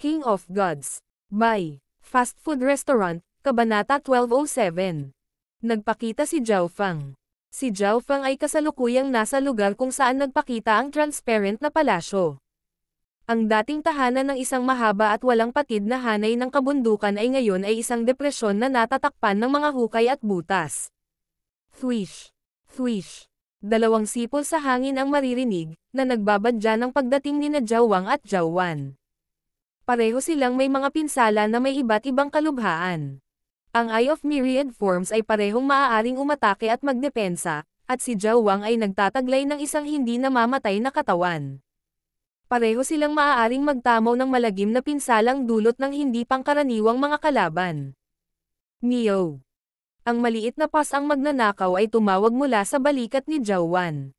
King of Gods. By Fast Food Restaurant, Kabanata 1207. Nagpakita si Zhao Fang. Si Zhao Fang ay kasalukuyang nasa lugar kung saan nagpakita ang transparent na palasyo. Ang dating tahanan ng isang mahaba at walang patid na hanay ng kabundukan ay ngayon ay isang depresyon na natatakpan ng mga hukay at butas. Thwish! Thwish! Dalawang sipol sa hangin ang maririnig, na nagbabadya ng pagdating ni na Zhao Wang at Zhao Wan. Pareho silang may mga pinsala na may iba't ibang kalubhaan. Ang Eye of Myriad Forms ay parehong maaaring umatake at magdepensa, at si Zhao Wang ay nagtataglay ng isang hindi namamatay na katawan. Pareho silang maaaring magtamaw ng malagim na pinsalang dulot ng hindi pangkaraniwang mga kalaban. Neo. Ang maliit na pas ang magnanakaw ay tumawag mula sa balikat ni Zhao Wan.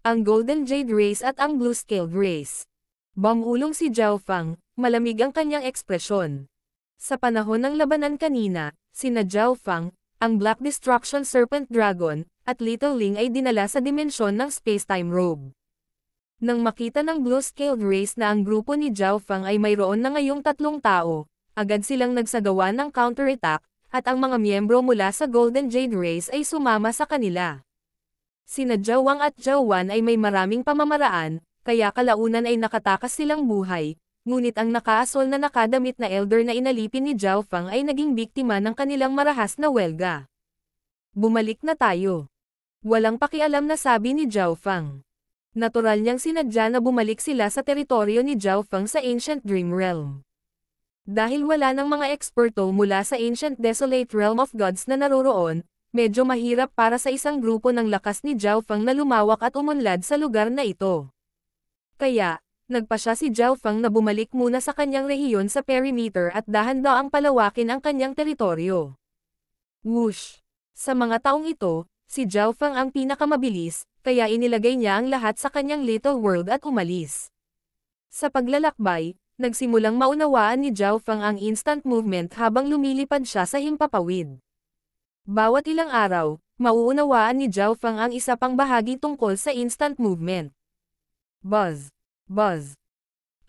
Ang Golden Jade Race at ang Blue Scaled Race. Bumulong si Zhao Fang, malamig ang kanyang ekspresyon. Sa panahon ng labanan kanina, sina Zhao Fang, ang Black Destruction Serpent Dragon, at Little Ling ay dinala sa dimensyon ng Space-Time Robe. Nang makita ng Blue Scaled Race na ang grupo ni Zhao Fang ay mayroon na ngayong 3 tao, agad silang nagsagawa ng counterattack, at ang mga miyembro mula sa Golden Jade Race ay sumama sa kanila. Sina Zhao Wang at Zhao Wan ay may maraming pamamaraan, kaya kalaunan ay nakatakas silang buhay, ngunit ang nakaasol na nakadamit na elder na inalipin ni Zhao Fang ay naging biktima ng kanilang marahas na welga. Bumalik na tayo. Walang pakialam na sabi ni Zhao Fang. Natural niyang sinadya na bumalik sila sa teritoryo ni Zhao Fang sa Ancient Dream Realm. Dahil wala ng mga eksperto mula sa Ancient Desolate Realm of Gods na naroroon, medyo mahirap para sa isang grupo ng lakas ni Zhao Fang na lumawak at umunlad sa lugar na ito. Kaya, nagpasya si Zhao Fang na bumalik muna sa kanyang rehiyon sa perimeter at dahan-daang palawakin ang kanyang teritoryo. Whoosh! Sa mga taong ito, si Zhao Fang ang pinakamabilis, kaya inilagay niya ang lahat sa kanyang little world at umalis. Sa paglalakbay, nagsimulang maunawaan ni Zhao Fang ang instant movement habang lumilipad siya sa himpapawid. Bawat ilang araw, mauunawaan ni Zhao Fang ang isa pang bahagi tungkol sa instant movement. Buzz! Buzz!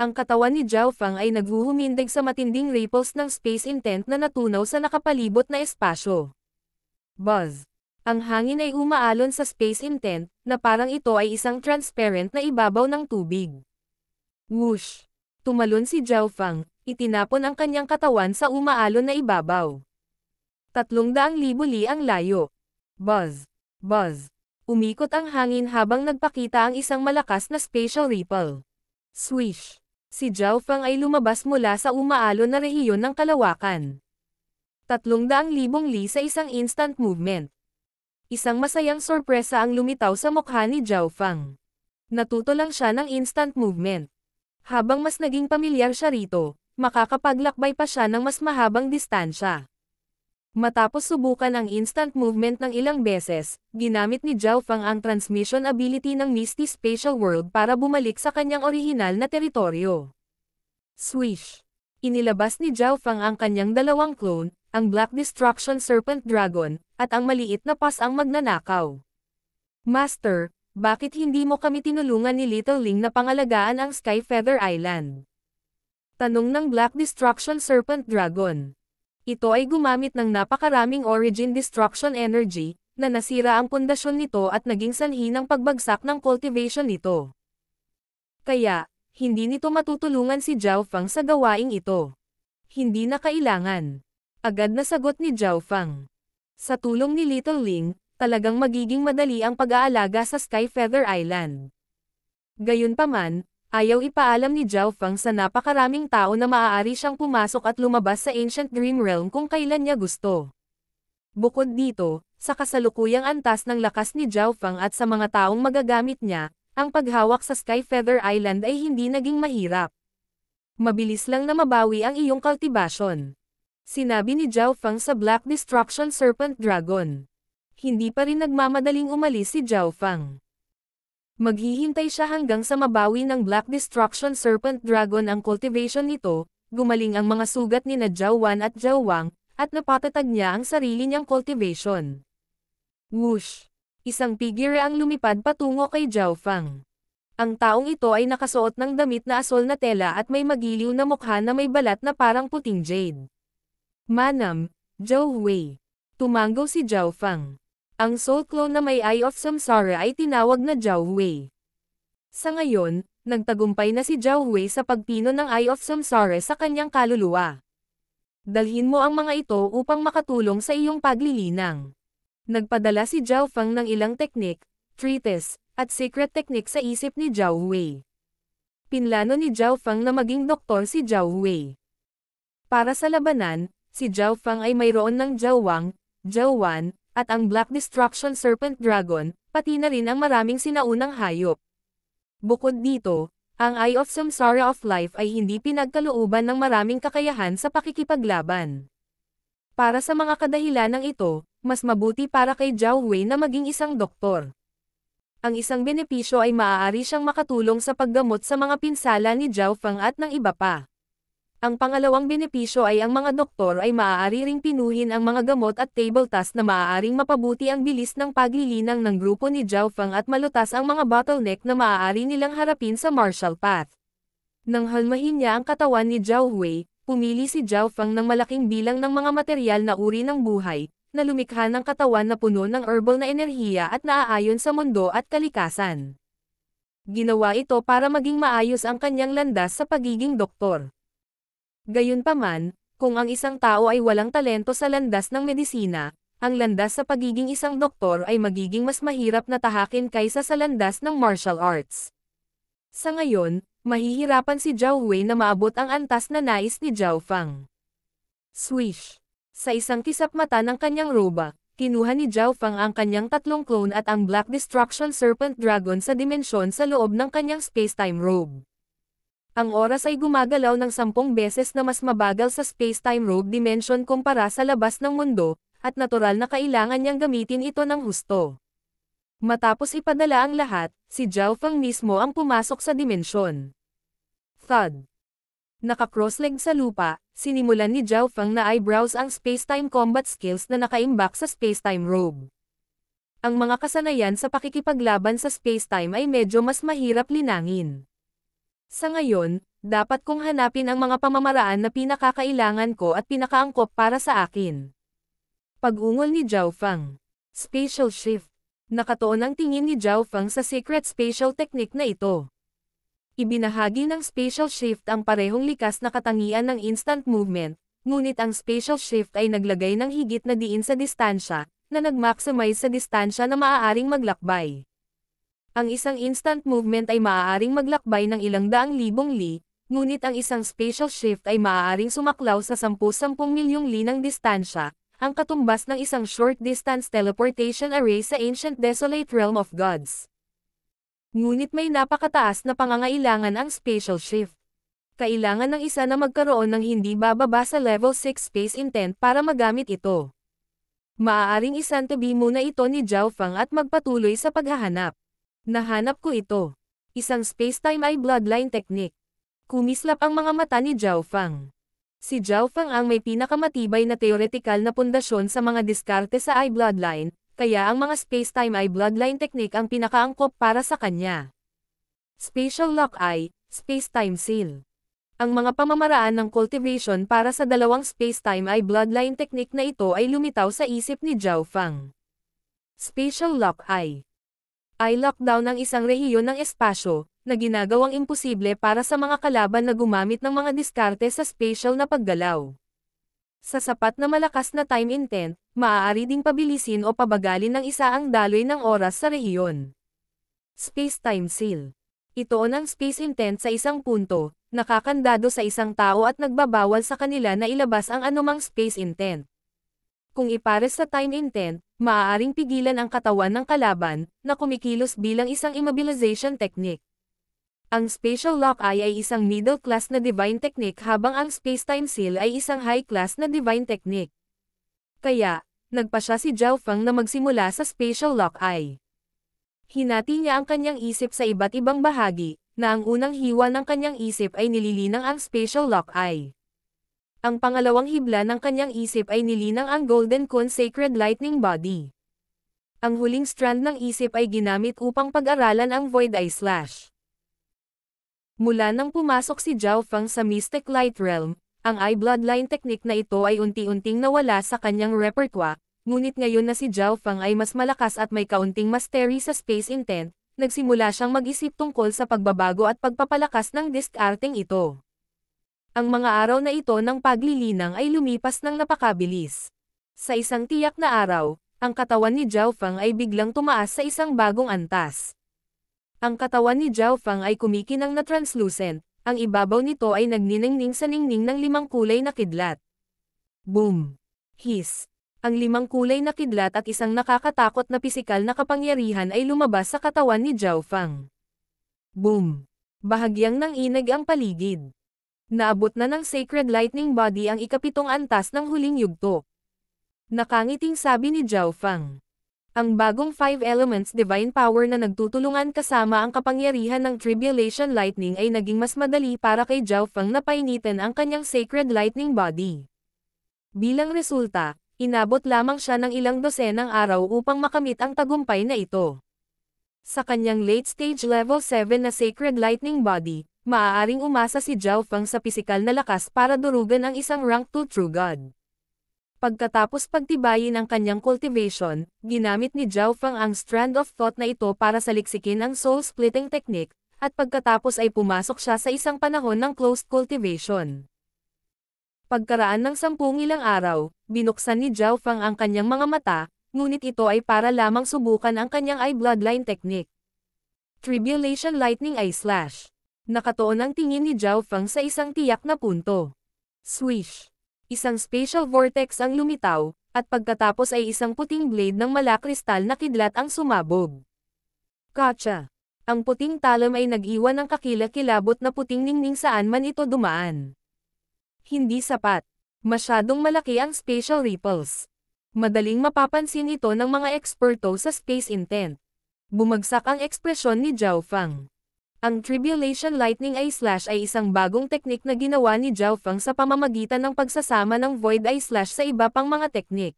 Ang katawan ni Zhao Fang ay naghuhumindig sa matinding ripples ng space intent na natunaw sa nakapalibot na espasyo. Buzz! Ang hangin ay umaalon sa space intent, na parang ito ay isang transparent na ibabaw ng tubig. Whoosh! Tumalon si Zhao Fang, itinapon ang kanyang katawan sa umaalon na ibabaw. 300,000 li ang layo. Buzz! Buzz! Umikot ang hangin habang nagpakita ang isang malakas na spatial ripple. Swish! Si Zhao Fang ay lumabas mula sa umaalon na rehiyon ng kalawakan. 300,000 li sa isang instant movement. Isang masayang sorpresa ang lumitaw sa mukha ni Zhao Fang. Natuto lang siya ng instant movement. Habang mas naging pamilyar siya rito, makakapaglakbay pa siya ng mas mahabang distansya. Matapos subukan ang instant movement ng ilang beses, ginamit ni Zhao Fang ang transmission ability ng Misty Spatial World para bumalik sa kanyang orihinal na teritoryo. Swish! Inilabas ni Zhao Fang ang kanyang dalawang clone, ang Black Destruction Serpent Dragon, at ang maliit na pas ang magnanakaw. Master, bakit hindi mo kami tinulungan ni Little Ling na pangalagaan ang Sky Feather Island? Tanong ng Black Destruction Serpent Dragon. Ito ay gumamit ng napakaraming Origin Destruction Energy, na nasira ang pundasyon nito at naging sanhi ng pagbagsak ng cultivation nito. Kaya, hindi nito matutulungan si Zhao Fang sa gawaing ito. Hindi na kailangan. Agad na sagot ni Zhao Fang. Sa tulong ni Little Ling, talagang magiging madali ang pag-aalaga sa Sky Feather Island. Gayunpaman, ayaw ipaalam ni Zhao Fang sa napakaraming tao na maaari siyang pumasok at lumabas sa Ancient Dream Realm kung kailan niya gusto. Bukod dito, sa kasalukuyang antas ng lakas ni Zhao Fang at sa mga taong magagamit niya, ang paghawak sa Sky Feather Island ay hindi naging mahirap. Mabilis lang na mabawi ang iyong kultibasyon. Sinabi ni Zhao Fang sa Black Destruction Serpent Dragon. Hindi pa rin nagmamadaling umalis si Zhao Fang. Maghihintay siya hanggang sa mabawi ng Black Destruction Serpent Dragon ang cultivation nito, gumaling ang mga sugat ni na Zhao Wan at Zhao Wang, at napatatag niya ang sarili niyang cultivation. Whoosh! Isang figure ang lumipad patungo kay Zhao Fang. Ang taong ito ay nakasuot ng damit na asol na tela at may magiliw na mukha na may balat na parang puting jade. Manam, Zhou Wei. Tumango si Zhao Fang. Ang soul clone na may Eye of Samsara ay tinawag na Zhao Wei. Sa ngayon, nagtagumpay na si Zhao Wei sa pagpino ng Eye of Samsara sa kanyang kaluluwa. Dalhin mo ang mga ito upang makatulong sa iyong paglilinang. Nagpadala si Zhao Fang ng ilang teknik, treatise, at secret technique sa isip ni Zhao Wei. Pinlano ni Zhao Fang na maging doktor si Zhao Wei. Para sa labanan, si Zhao Fang ay mayroon ng Zhao Wang, Zhao Wan, at ang Black Destruction Serpent Dragon, pati na rin ang maraming sinaunang hayop. Bukod dito, ang Eye of Samsara of Life ay hindi pinagkalooban ng maraming kakayahan sa pakikipaglaban. Para sa mga kadahilanang ito, mas mabuti para kay Zhao Wei na maging isang doktor. Ang isang benepisyo ay maaari siyang makatulong sa paggamot sa mga pinsala ni Zhao Fang at ng iba pa. Ang pangalawang benepisyo ay ang mga doktor ay maaari ring pinuhin ang mga gamot at table task na maaaring mapabuti ang bilis ng paglilinang ng grupo ni Zhao Fang at malutas ang mga bottleneck na maaari nilang harapin sa martial path. Nang halmahin niya ang katawan ni Zhao Wei, pumili si Zhao Fang ng malaking bilang ng mga materyal na uri ng buhay, na lumikha ng katawan na puno ng herbal na enerhiya at naaayon sa mundo at kalikasan. Ginawa ito para maging maayos ang kanyang landas sa pagiging doktor. Gayunpaman, kung ang isang tao ay walang talento sa landas ng medisina, ang landas sa pagiging isang doktor ay magiging mas mahirap na tahakin kaysa sa landas ng martial arts. Sa ngayon, mahihirapan si Zhao Wei na maabot ang antas na nais ni Zhao Fang. Swish! Sa isang kisap mata ng kanyang roba, kinuha ni Zhao Fang ang kanyang tatlong clone at ang Black Destruction Serpent Dragon sa dimensyon sa loob ng kanyang space-time robe. Ang oras ay gumagalaw ng 10 beses na mas mabagal sa space-time robe dimension kumpara sa labas ng mundo, at natural na kailangan niyang gamitin ito ng husto. Matapos ipadala ang lahat, si Zhao Fang mismo ang pumasok sa dimensyon. Thud. Naka-cross-leg sa lupa, sinimulan ni Zhao Fang na eyebrows ang space-time combat skills na nakaimbak sa space-time robe. Ang mga kasanayan sa pakikipaglaban sa space-time ay medyo mas mahirap linangin. Sa ngayon, dapat kong hanapin ang mga pamamaraan na pinakakailangan ko at pinakaangkop para sa akin. Pag-ungol ni Zhao Fang. Spatial Shift. Nakatuon ang tingin ni Zhao Fang sa secret spatial technique na ito. Ibinahagi ng spatial shift ang parehong likas na katangian ng instant movement, ngunit ang spatial shift ay naglagay ng higit na diin sa distansya, na nag-maximize sa distansya na maaaring maglakbay. Ang isang instant movement ay maaaring maglakbay ng ilang daang libong li, ngunit ang isang spatial shift ay maaaring sumaklaw sa 10-10 milyong li ng distansya, ang katumbas ng isang short-distance teleportation array sa ancient desolate realm of gods. Ngunit may napakataas na pangangailangan ang spatial shift. Kailangan ng isa na magkaroon ng hindi bababa sa level 6 space intent para magamit ito. Maaaring isantabi muna ito ni Zhao Fang at magpatuloy sa paghahanap. Nahanap ko ito. Isang space-time eye bloodline technique. Kumislap ang mga mata ni Zhao Fang. Si Zhao Fang ang may pinakamatibay na theoretical na pundasyon sa mga diskarte sa eye bloodline, kaya ang mga space-time eye bloodline technique ang pinakaangkop para sa kanya. Spatial Lock Eye, Space-Time Seal. Ang mga pamamaraan ng cultivation para sa dalawang space-time eye bloodline technique na ito ay lumitaw sa isip ni Zhao Fang. Spatial Lock Eye. Eye lockdown ang isang rehiyon ng espasyo, na ginagawang imposible para sa mga kalaban na gumamit ng mga diskarte sa spatial na paggalaw. Sa sapat na malakas na time intent, maaari ding pabilisin o pabagalin ng isa ang daloy ng oras sa rehiyon. Space-Time Seal. Ito ang space intent sa isang punto, nakakandado sa isang tao at nagbabawal sa kanila na ilabas ang anumang space intent. Kung ipares sa time intent, maaaring pigilan ang katawan ng kalaban, na kumikilos bilang isang immobilization technique. Ang Spatial Lock Eye ay isang middle-class na divine technique habang ang Space-Time Seal ay isang high-class na divine technique. Kaya, nagpasya si Zhao Fang na magsimula sa Spatial Lock Eye. Hinati niya ang kanyang isip sa iba't ibang bahagi, na ang unang hiwa ng kanyang isip ay nililinang ang Spatial Lock Eye. Ang pangalawang hibla ng kanyang isip ay nilinang ang Golden Cone Sacred Lightning Body. Ang huling strand ng isip ay ginamit upang pag-aralan ang Void Eye Slash. Mula nang pumasok si Zhao Feng sa Mystic Light Realm, ang Eye Bloodline technique na ito ay unti-unting nawala sa kanyang repertoire, ngunit ngayon na si Zhao Feng ay mas malakas at may kaunting mastery sa Space Intent, nagsimula siyang mag-isip tungkol sa pagbabago at pagpapalakas ng discarding ito. Ang mga araw na ito ng paglilinang ay lumipas ng napakabilis. Sa isang tiyak na araw, ang katawan ni Zhao Feng ay biglang tumaas sa isang bagong antas. Ang katawan ni Zhao Feng ay kumikinang na translucent, ang ibabaw nito ay nagniningning sa ningning ng 5 kulay na kidlat. Boom! Hiss! Ang 5 kulay na kidlat at isang nakakatakot na pisikal na kapangyarihan ay lumabas sa katawan ni Zhao Feng. Boom! Bahagyang nanginig ang paligid. Naabot na ng Sacred Lightning Body ang ika-7 antas ng huling yugto. Nakangiting sabi ni Zhao Feng. Ang bagong 5 Elements Divine Power na nagtutulungan kasama ang kapangyarihan ng Tribulation Lightning ay naging mas madali para kay Zhao Feng na painitin ang kanyang Sacred Lightning Body. Bilang resulta, inabot lamang siya ng ilang dosenang araw upang makamit ang tagumpay na ito. Sa kanyang late stage level 7 na Sacred Lightning Body, maaaring umasa si Zhao Feng sa pisikal na lakas para durugan ang isang rank 2 True God. Pagkatapos pagtibayin ang kanyang cultivation, ginamit ni Zhao Feng ang Strand of Thought na ito para saliksikin ang soul-splitting technique, at pagkatapos ay pumasok siya sa isang panahon ng closed cultivation. Pagkaraan ng 10 ilang araw, binuksan ni Zhao Feng ang kanyang mga mata, ngunit ito ay para lamang subukan ang kanyang Eye Bloodline technique. Tribulation Lightning Eye Slash. Nakatuon ang tingin ni Zhao Feng sa isang tiyak na punto. Swish! Isang spatial vortex ang lumitaw, at pagkatapos ay isang puting blade ng malakristal na kidlat ang sumabog. Gotcha! Ang puting talam ay nag-iwan ng kakilakilabot na puting ningning saan man ito dumaan. Hindi sapat. Masyadong malaki ang spatial ripples. Madaling mapapansin ito ng mga eksperto sa Space Intent. Bumagsak ang ekspresyon ni Zhao Feng. Ang Tribulation Lightning Eye Slash ay isang bagong teknik na ginawa ni Zhao Feng sa pamamagitan ng pagsasama ng Void Eye Slash sa iba pang mga teknik.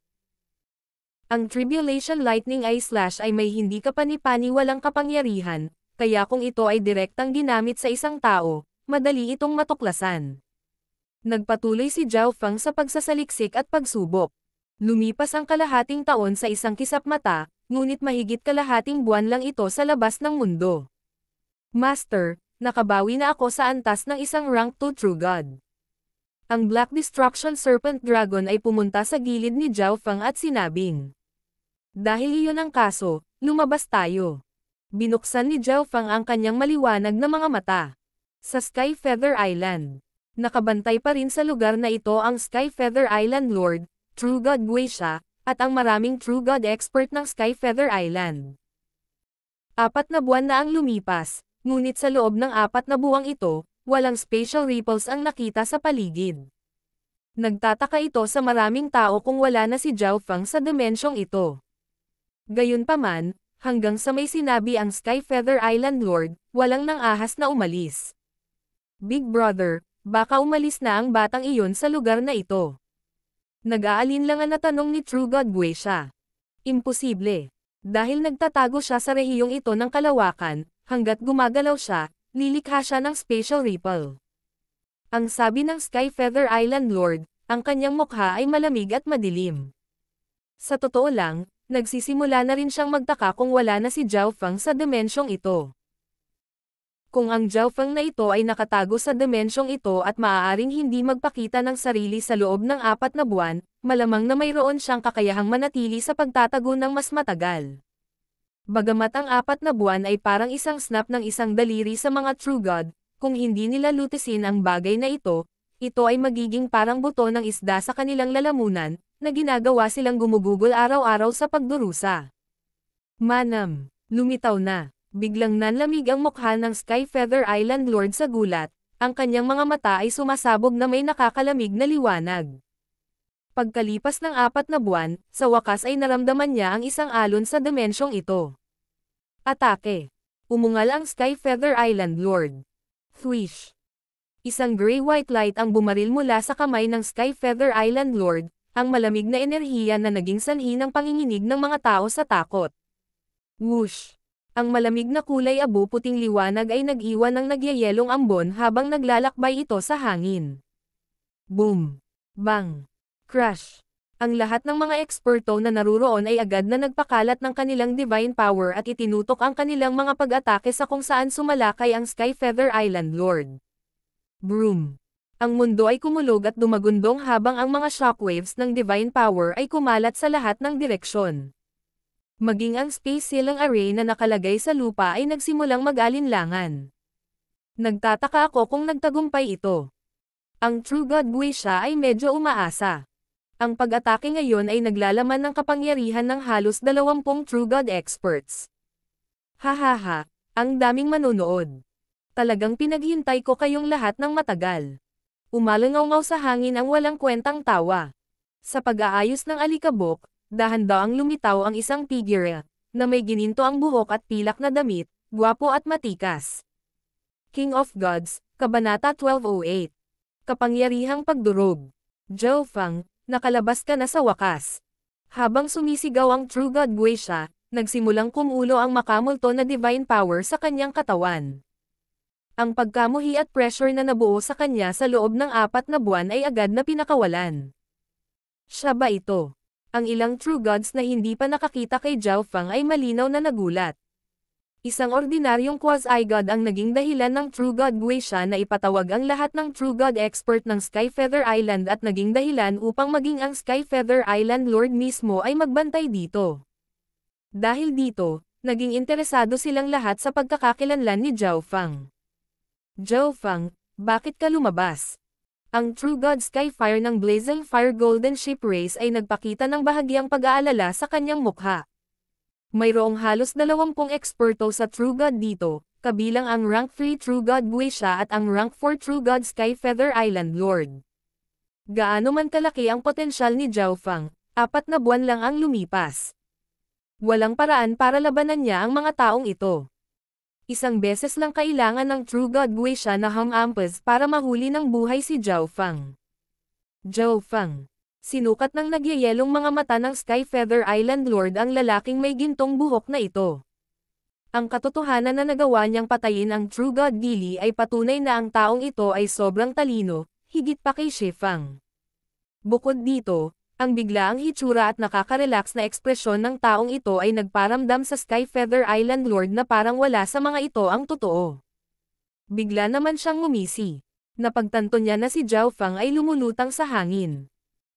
Ang Tribulation Lightning Eye Slash ay may hindi kapani-paniwalang kapangyarihan, kaya kung ito ay direktang ginamit sa isang tao, madali itong matuklasan. Nagpatuloy si Zhao Feng sa pagsasaliksik at pagsubok. Lumipas ang kalahating taon sa isang kisap mata, ngunit mahigit kalahating buwan lang ito sa labas ng mundo. Master, nakabawi na ako sa antas ng isang rank 2 True God. Ang Black Destruction Serpent Dragon ay pumunta sa gilid ni Zhao Feng at sinabing, dahil iyon ang kaso, lumabas tayo. Binuksan ni Zhao Feng ang kanyang maliwanag na mga mata. Sa Sky Feather Island. Nakabantay pa rin sa lugar na ito ang Sky Feather Island Lord, True God Guisha, at ang maraming True God expert ng Sky Feather Island. 4 na buwan na ang lumipas. Ngunit sa loob ng 4 na buwang ito, walang spatial ripples ang nakita sa paligid. Nagtataka ito sa maraming tao kung wala na si Zhao Feng sa dimensyong ito. Gayunpaman, hanggang sa may sinabi ang Sky Feather Island Lord, walang nang ahas na umalis. Big Brother, baka umalis na ang batang iyon sa lugar na ito. Nag-aalinlangan na tanong ni True God Guisha. Imposible. Dahil nagtatago siya sa rehiyong ito ng kalawakan, hanggat gumagalaw siya, lilikha siya ng spatial ripple. Ang sabi ng Sky Feather Island Lord, ang kanyang mukha ay malamig at madilim. Sa totoo lang, nagsisimula na rin siyang magtaka kung wala na si Zhao Feng sa dimensyong ito. Kung ang Zhao Feng na ito ay nakatago sa dimensyong ito at maaaring hindi magpakita ng sarili sa loob ng 4 na buwan, malamang na mayroon siyang kakayahang manatili sa pagtatago ng mas matagal. Bagamat ang 4 na buwan ay parang isang snap ng isang daliri sa mga True God, kung hindi nila lutisin ang bagay na ito ay magiging parang buto ng isda sa kanilang lalamunan, na ginagawa silang gumugugol araw-araw sa pagdurusa. Manam, lumitaw na. Biglang nanlamig ang mukha ng Sky Feather Island Lord sa gulat, ang kanyang mga mata ay sumasabog na may nakakalamig na liwanag. Pagkalipas ng 4 na buwan, sa wakas ay naramdaman niya ang isang alon sa dimensyong ito. Atake! Umungal ang Sky Feather Island Lord. Thwish! Isang gray-white light ang bumaril mula sa kamay ng Sky Feather Island Lord, ang malamig na enerhiya na naging sanhi ng panginginig ng mga tao sa takot. Whoosh! Ang malamig na kulay abo-puting liwanag ay nag-iwan ng nagyayelong ambon habang naglalakbay ito sa hangin. Boom! Bang! Crash! Ang lahat ng mga eksperto na naruroon ay agad na nagpakalat ng kanilang divine power at itinutok ang kanilang mga pag-atake sa kung saan sumalakay ang Skyfeather Island Lord. Broom! Ang mundo ay kumulog at dumagundong habang ang mga shockwaves ng divine power ay kumalat sa lahat ng direksyon. Maging ang space ceiling array na nakalagay sa lupa ay nagsimulang mag-alinlangan. Nagtataka ako kung nagtagumpay ito. Ang True God Guisha ay medyo umaasa. Ang pag-atake ngayon ay naglalaman ng kapangyarihan ng halos 20 True God experts. Hahaha, ang daming manonood. Talagang pinaghintay ko kayong lahat ng matagal. Umalangaw sa hangin ang walang kwentang tawa. Sa pag-aayos ng alikabok, dahan-daang lumitaw ang isang figure, na may gininto ang buhok at pilak na damit, gwapo at matikas. King of Gods, Kabanata 1208. Kapangyarihang pagdurog. Jiaofang, nakalabas ka na sa wakas. Habang sumisigaw ang True God Guisha, nagsimulang kumulo ang makamulto na divine power sa kanyang katawan. Ang pagkamuhi at pressure na nabuo sa kanya sa loob ng 4 na buwan ay agad na pinakawalan. Siya ba ito? Ang ilang True Gods na hindi pa nakakita kay Jiaofang ay malinaw na nagulat. Isang ordinaryong quasi-god ang naging dahilan ng True God Guisha na ipatawag ang lahat ng True God expert ng Skyfeather Island at naging dahilan upang maging ang Skyfeather Island Lord mismo ay magbantay dito. Dahil dito, naging interesado silang lahat sa pagkakakilanlan ni Jiaofang. Jiaofang, bakit ka lumabas? Ang True God Skyfire ng Blazing Fire Golden Ship Race ay nagpakita ng bahagyang pag-aalala sa kanyang mukha. Mayroong halos 20 eksperto sa True God dito, kabilang ang Rank 3 True God Guisha at ang Rank 4 True God Skyfeather Island Lord. Gaano man kalaki ang potensyal ni Jiaofang, 4 na buwan lang ang lumipas. Walang paraan para labanan niya ang mga taong ito. Isang beses lang kailangan ng True God Guisha na hamampas para mahuli ng buhay si Jiaofang. Jiaofang. Sinukat ng nagyayelong mga mata ng Skyfeather Island Lord ang lalaking may gintong buhok na ito. Ang katotohanan na nagawa niyang patayin ang True God Gili ay patunay na ang taong ito ay sobrang talino, higit pa kay Shifang. Bukod dito, ang biglaang hitsura at nakaka-relax na ekspresyon ng taong ito ay nagparamdam sa Skyfeather Island Lord na parang wala sa mga ito ang totoo. Bigla naman siyang ngumisi. Napagtanto niya na si Jiaofang ay lumulutang sa hangin.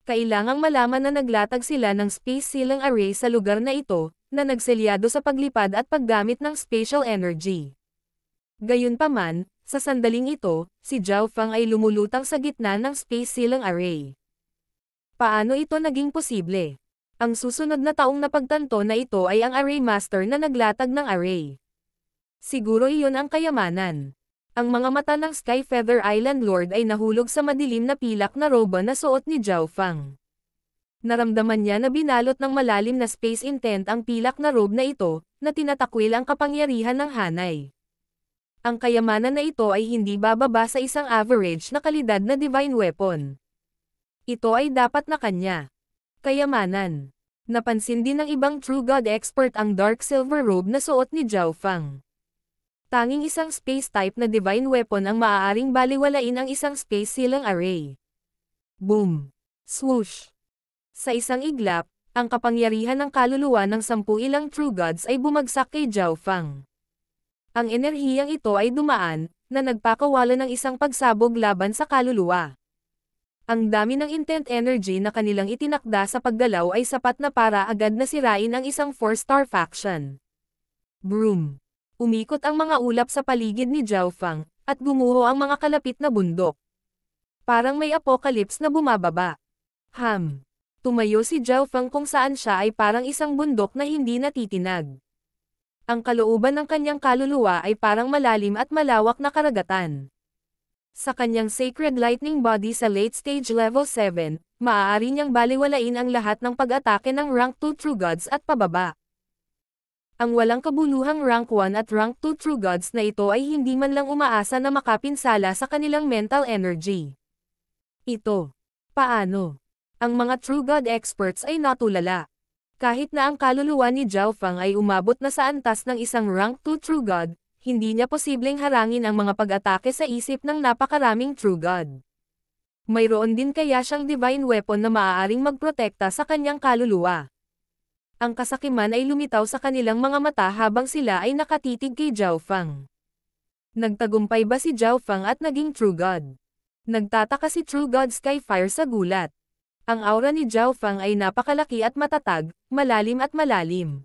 Kailangang malaman na naglatag sila ng space ceiling array sa lugar na ito, na nagselyado sa paglipad at paggamit ng spatial energy. Gayunpaman, sa sandaling ito, si Jiaofang ay lumulutang sa gitna ng space ceiling array. Paano ito naging posible? Ang susunod na taong napagtanto na ito ay ang Array Master na naglatag ng array. Siguro iyon ang kayamanan. Ang mga mata ng Skyfeather Island Lord ay nahulog sa madilim na pilak na roba na suot ni Jiaofang. Naramdaman niya na binalot ng malalim na space intent ang pilak na robe na ito, na tinatakwil ang kapangyarihan ng hanay. Ang kayamanan na ito ay hindi bababa sa isang average na kalidad na divine weapon. Ito ay dapat na kanya. Kayamanan. Napansin din ng ibang True God expert ang dark silver robe na suot ni Jiaofang. Tanging isang space type na divine weapon ang maaaring baliwalain ang isang space ceiling array. Boom! Swoosh! Sa isang iglap, ang kapangyarihan ng kaluluwa ng 10 ilang True Gods ay bumagsak kay Jiaofang. Ang enerhiyang ito ay dumaan, na nagpakawala ng isang pagsabog laban sa kaluluwa. Ang dami ng intent energy na kanilang itinakda sa paggalaw ay sapat na para agad na sirain ang isang 4-star faction. Broom. Umikot ang mga ulap sa paligid ni Jiaofang, at gumuho ang mga kalapit na bundok. Parang may apocalypse na bumababa. Tumayo si Jiaofang kung saan siya ay parang isang bundok na hindi natitinag. Ang kalooban ng kanyang kaluluwa ay parang malalim at malawak na karagatan. Sa kanyang Sacred Lightning Body sa Late Stage Level 7, maaari niyang baliwalain ang lahat ng pag-atake ng Rank 2 True Gods at pababa. Ang walang kabuluhang Rank 1 at Rank 2 True Gods na ito ay hindi man lang umaasa na makapinsala sa kanilang mental energy. Paano? Ang mga True God experts ay natulala. Kahit na ang kaluluwa ni Zhao Fang ay umabot na sa antas ng isang rank 2 True God, hindi niya posibleng harangin ang mga pag-atake sa isip ng napakaraming True God. Mayroon din kaya siyang divine weapon na maaaring magprotekta sa kanyang kaluluwa. Ang kasakiman ay lumitaw sa kanilang mga mata habang sila ay nakatitig kay Zhao Fang. Nagtagumpay ba si Zhao Fang at naging True God? Nagtataka si True God Skyfire sa gulat. Ang aura ni Zhao Fang ay napakalaki at matatag, malalim at malalim.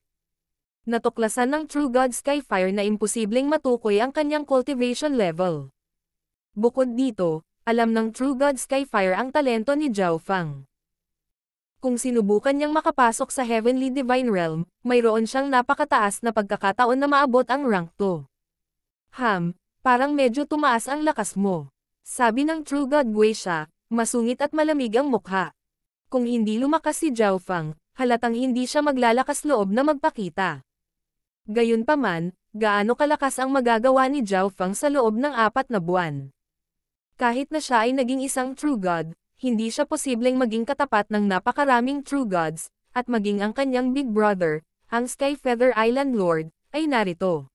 Natuklasan ng True God Skyfire na imposibleng matukoy ang kanyang cultivation level. Bukod dito, alam ng True God Skyfire ang talento ni Zhao Fang. Kung sinubukan niyang makapasok sa Heavenly Divine Realm, mayroon siyang napakataas na pagkakataon na maabot ang rank 2. Parang medyo tumaas ang lakas mo. Sabi ng True God Guisha, masungit at malamig ang mukha. Kung hindi lumakas si Zhao Fang, halatang hindi siya maglalakas loob na magpakita. Gayunpaman, gaano kalakas ang magagawa ni Zhao Fang sa loob ng 4 na buwan? Kahit na siya ay naging isang True God, hindi siya posibleng maging katapat ng napakaraming True Gods, at maging ang kanyang big brother, ang Skyfeather Island Lord, ay narito.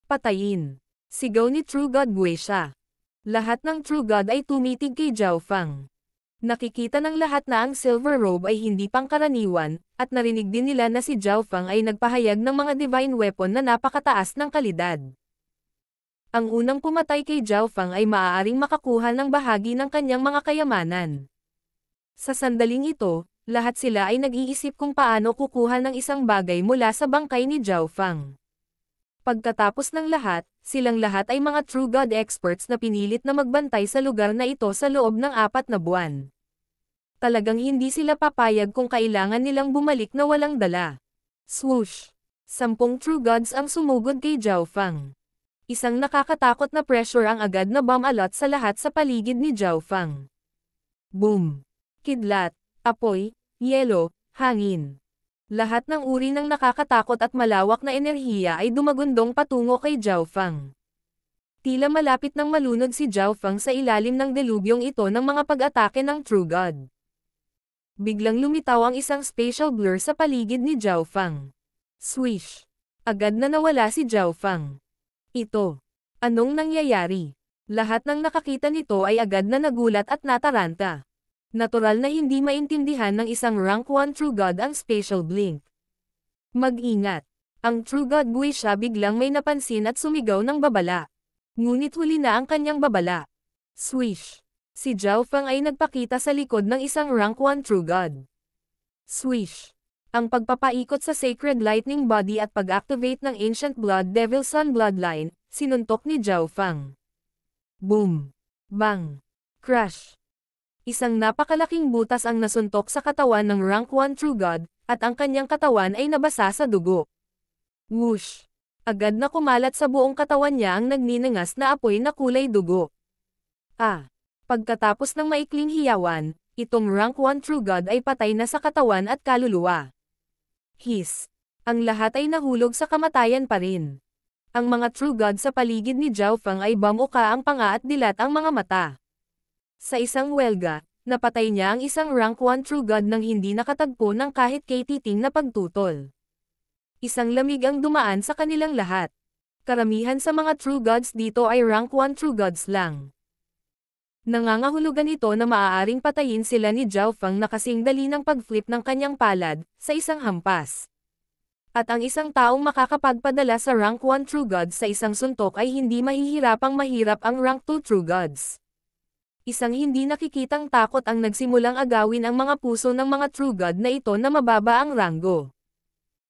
Patayin! Sigaw ni True God Guisha. Lahat ng True God ay tumitig kay Zhao Fang. Nakikita ng lahat na ang Silver Robe ay hindi pangkaraniwan, at narinig din nila na si Zhao Fang ay nagpahayag ng mga divine weapon na napakataas ng kalidad. Ang unang pumatay kay Zhao Fang ay maaaring makakuha ng bahagi ng kanyang mga kayamanan. Sa sandaling ito, lahat sila ay nag-iisip kung paano kukuha ng isang bagay mula sa bangkay ni Zhao Fang. Pagkatapos ng lahat, silang lahat ay mga True God experts na pinilit na magbantay sa lugar na ito sa loob ng 4 na buwan. Talagang hindi sila papayag kung kailangan nilang bumalik na walang dala. Swoosh! 10 True Gods ang sumugod kay Zhao Fang. Isang nakakatakot na pressure ang agad na bumalot sa lahat sa paligid ni Zhao Fang. Boom! Kidlat, apoy, yelo, hangin. Lahat ng uri ng nakakatakot at malawak na enerhiya ay dumagundong patungo kay Zhao Fang. Tila malapit nang malunod si Zhao Fang sa ilalim ng delubyong ito ng mga pag-atake ng True God. Biglang lumitaw ang isang spatial blur sa paligid ni Zhao Fang. Swish! Agad na nawala si Zhao Fang. Ito. Anong nangyayari? Lahat ng nakakita nito ay agad na nagulat at nataranta. Natural na hindi maintindihan ng isang rank 1 True God ang spatial blink. Mag-ingat. Ang True God Guisha biglang may napansin at sumigaw ng babala. Ngunit huli na ang kanyang babala. Swish! Si Zhao Fang ay nagpakita sa likod ng isang rank 1 True God. Swish! Ang pagpapaikot sa Sacred Lightning Body at pag-activate ng Ancient Blood Devil Sun Bloodline, sinuntok ni Zhao Fang. Boom! Bang! Crash! Isang napakalaking butas ang nasuntok sa katawan ng rank 1 True God, at ang kanyang katawan ay nabasa sa dugo. Whoosh! Agad na kumalat sa buong katawan niya ang nagninangas na apoy na kulay dugo. Pagkatapos ng maikling hiyawan, itong rank 1 True God ay patay na sa katawan at kaluluwa. Hiss! Ang lahat ay nahulog sa kamatayan pa rin. Ang mga True God sa paligid ni Zhao Fang ay bamuka ang panga at dilat ang mga mata. Sa isang welga, napatay niya ang isang rank 1 True God nang hindi nakatagpo ng kahit kay titing na pagtutol. Isang lamig ang dumaan sa kanilang lahat. Karamihan sa mga True Gods dito ay rank 1 True Gods lang. Nangangahulugan ito na maaaring patayin sila ni Zhao Fang na kasing dali ng pag-flip ng kanyang palad, sa isang hampas. At ang isang taong makakapagpadala sa rank 1 True Gods sa isang suntok ay hindi mahihirapang mahirap ang rank 2 True Gods. Isang hindi nakikitang takot ang nagsimulang agawin ang mga puso ng mga True God na ito na mababa ang ranggo.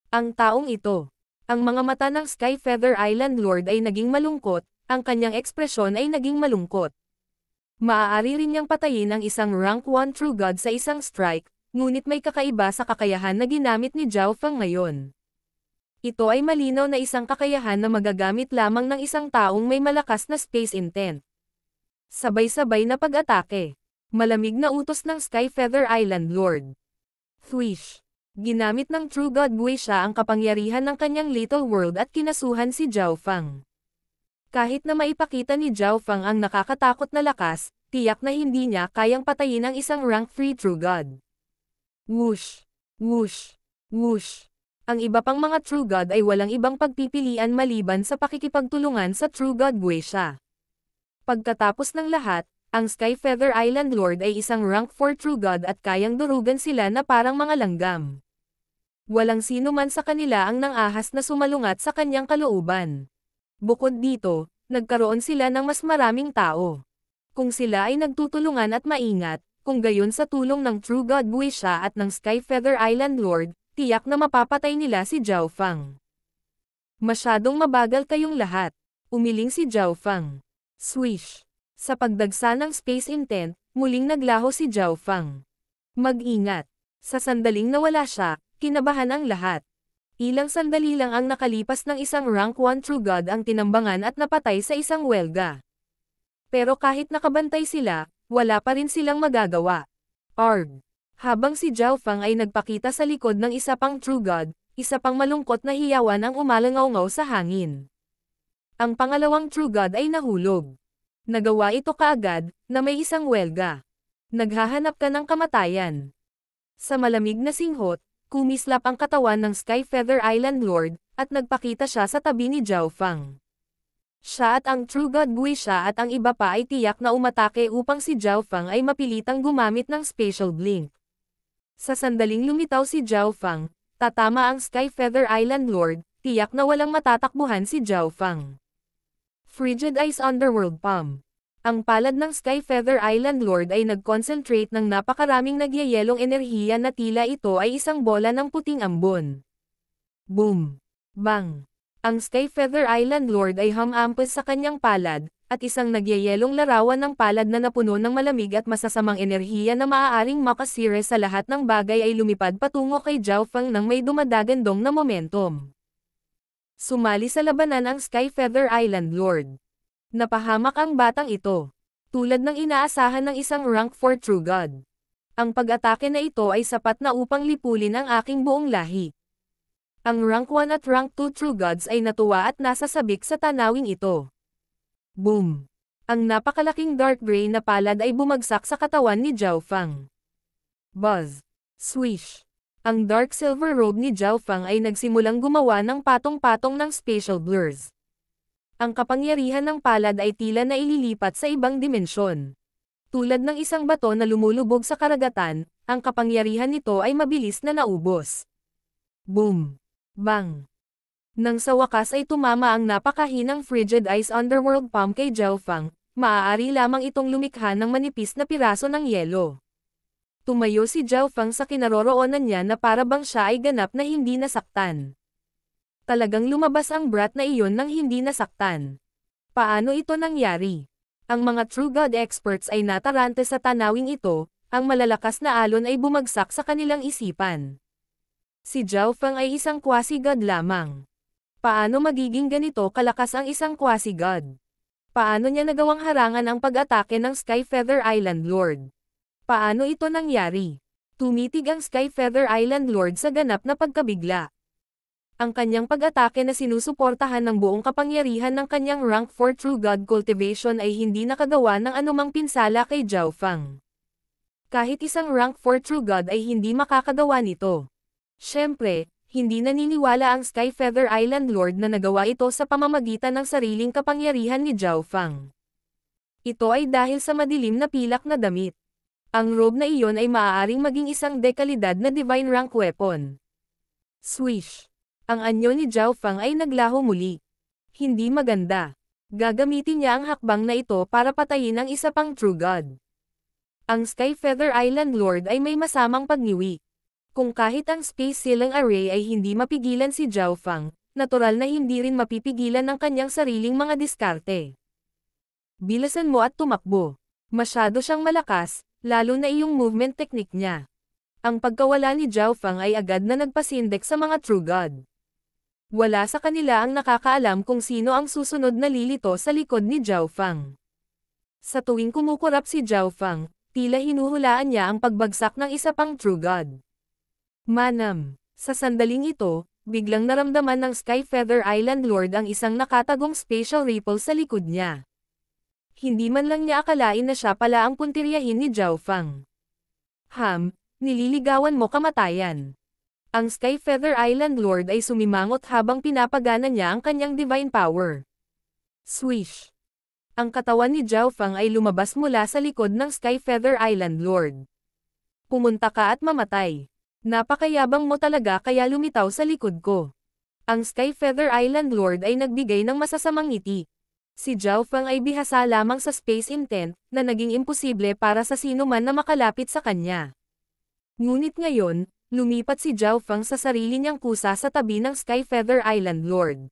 Ang taong ito. Ang mga mata ng Skyfeather Island Lord ay naging malungkot, ang kanyang ekspresyon ay naging malungkot. Maaari rin niyang patayin ang isang rank 1 True God sa isang strike, ngunit may kakaiba sa kakayahan na ginamit ni Zhao Fang ngayon. Ito ay malinaw na isang kakayahan na magagamit lamang ng isang taong may malakas na space intent. Sabay-sabay na pag-atake. Malamig na utos ng Skyfeather Island Lord. Thwish! Ginamit ng True God Guisha ang kapangyarihan ng kanyang Little World at kinasuhan si Zhao Fang. Kahit na maipakita ni Zhao Fang ang nakakatakot na lakas, tiyak na hindi niya kayang patayin ang isang rank 3 True God. Whoosh! Whoosh! Whoosh! Ang iba pang mga True God ay walang ibang pagpipilian maliban sa pakikipagtulungan sa True God Guisha. Pagkatapos ng lahat, ang Skyfeather Island Lord ay isang rank 4 True God at kayang durugan sila na parang mga langgam. Walang sino man sa kanila ang nang-ahas na sumalungat sa kanyang kalooban. Bukod dito, nagkaroon sila ng mas maraming tao. Kung sila ay nagtutulungan at maingat, kung gayon sa tulong ng True God Guisha at ng Skyfeather Island Lord, tiyak na mapapatay nila si Zhao Fang. Masyadong mabagal kayong lahat. Umiling si Zhao Fang. Swish! Sa pagdagsa ng space intent, muling naglaho si Zhao Fang. Mag-ingat! Sa sandaling nawala siya, kinabahan ang lahat. Ilang sandali lang ang nakalipas ng isang rank 1 True God ang tinambangan at napatay sa isang welga. Pero kahit nakabantay sila, wala pa rin silang magagawa. Arg! Habang si Zhao Fang ay nagpakita sa likod ng isa pang True God, isa pang malungkot na hiyawan ang umalangaw-ngaw sa hangin. Ang pangalawang True God ay nahulog. Nagawa ito kaagad, na may isang welga. Naghahanap ka ng kamatayan. Sa malamig na singhot, kumislap ang katawan ng Skyfeather Island Lord, at nagpakita siya sa tabi ni Zhao Fang. Siya at ang True God Guisha at ang iba pa ay tiyak na umatake upang si Zhao Fang ay mapilitang gumamit ng Spatial Blink. Sa sandaling lumitaw si Zhao Fang, tatama ang Skyfeather Island Lord, tiyak na walang matatakbuhan si Zhao Fang. Frigid Ice Underworld Palm. Ang palad ng Skyfeather Island Lord ay nag-concentrate ng napakaraming nagyayelong enerhiya na tila ito ay isang bola ng puting ambon. Boom! Bang! Ang Skyfeather Island Lord ay humampas sa kanyang palad, at isang nagyayelong larawan ng palad na napuno ng malamig at masasamang enerhiya na maaaring makasira sa lahat ng bagay ay lumipad patungo kay Zhao Fang nang may dumadagandong na momentum. Sumali sa labanan ang Skyfeather Island Lord. Napahamak ang batang ito. Tulad ng inaasahan ng isang rank 4 True God. Ang pag-atake na ito ay sapat na upang lipulin ang aking buong lahi. Ang rank 1 at rank 2 True Gods ay natuwa at nasasabik sa tanawing ito. Boom! Ang napakalaking dark gray na palad ay bumagsak sa katawan ni Zhao Fang. Buzz! Swish! Ang dark silver robe ni Zhao Fang ay nagsimulang gumawa ng patong-patong ng spatial blurs. Ang kapangyarihan ng palad ay tila na ililipat sa ibang dimensyon. Tulad ng isang bato na lumulubog sa karagatan, ang kapangyarihan nito ay mabilis na naubos. Boom! Bang! Nang sa wakas ay tumama ang napakahinang Frigid Ice Underworld Palm kay Zhao Fang, maaari lamang itong lumikha ng manipis na piraso ng yelo. Tumayo si Zhao Fang sa kinaroroonan niya na para bang siya ay ganap na hindi nasaktan. Talagang lumabas ang brat na iyon nang hindi nasaktan. Paano ito nangyari? Ang mga True God experts ay natarante sa tanawing ito, ang malalakas na alon ay bumagsak sa kanilang isipan. Si Zhao Fang ay isang quasi-god lamang. Paano magiging ganito kalakas ang isang quasi-god? Paano niya nagawang harangan ang pag-atake ng Skyfeather Island Lord? Paano ito nangyari? Tumitig ang Skyfeather Island Lord sa ganap na pagkabigla. Ang kanyang pag-atake na sinusuportahan ng buong kapangyarihan ng kanyang rank 4 True God cultivation ay hindi nakagawa ng anumang pinsala kay Zhao Fang. Kahit isang rank 4 True God ay hindi makakagawa nito. Siyempre, hindi naniniwala ang Skyfeather Island Lord na nagawa ito sa pamamagitan ng sariling kapangyarihan ni Zhao Fang. Ito ay dahil sa madilim na pilak na damit. Ang robe na iyon ay maaaring maging isang dekalidad na divine rank weapon. Swish! Ang anyo ni Zhao Fang ay naglaho muli. Hindi maganda. Gagamitin niya ang hakbang na ito para patayin ang isa pang True God. Ang Skyfeather Island Lord ay may masamang pagniwi. Kung kahit ang Space Ceiling Array ay hindi mapigilan si Zhao Fang, natural na hindi rin mapipigilan ng kanyang sariling mga diskarte. Bilasan mo at tumakbo. Masyado siyang malakas, lalo na iyong movement technique niya. Ang pagkawala ni Zhao Fang ay agad na nagpasindek sa mga True God. Wala sa kanila ang nakakaalam kung sino ang susunod na lilito sa likod ni Zhao Fang. Sa tuwing kumukurap si Zhao Fang, tila hinuhulaan niya ang pagbagsak ng isa pang True God. Manam. Sa sandaling ito, biglang naramdaman ng Skyfeather Island Lord ang isang nakatagong spatial ripple sa likod niya. Hindi man lang niya akalain na siya pala ang puntiryahin ni Zhao Fang. Nililigawan mo kamatayan. Ang Sky Feather Island Lord ay sumimangot habang pinapagana niya ang kanyang divine power. Swish! Ang katawan ni Zhao Fang ay lumabas mula sa likod ng Sky Feather Island Lord. Pumunta ka at mamatay. Napakayabang mo talaga kaya lumitaw sa likod ko. Ang Sky Feather Island Lord ay nagbigay ng masasamang ngiti. Si Zhao Fang ay bihasa lamang sa space intent na naging imposible para sa sino man na makalapit sa kanya. Ngunit ngayon, lumipat si Zhao Fang sa sarili niyang kusa sa tabi ng Sky Feather Island Lord.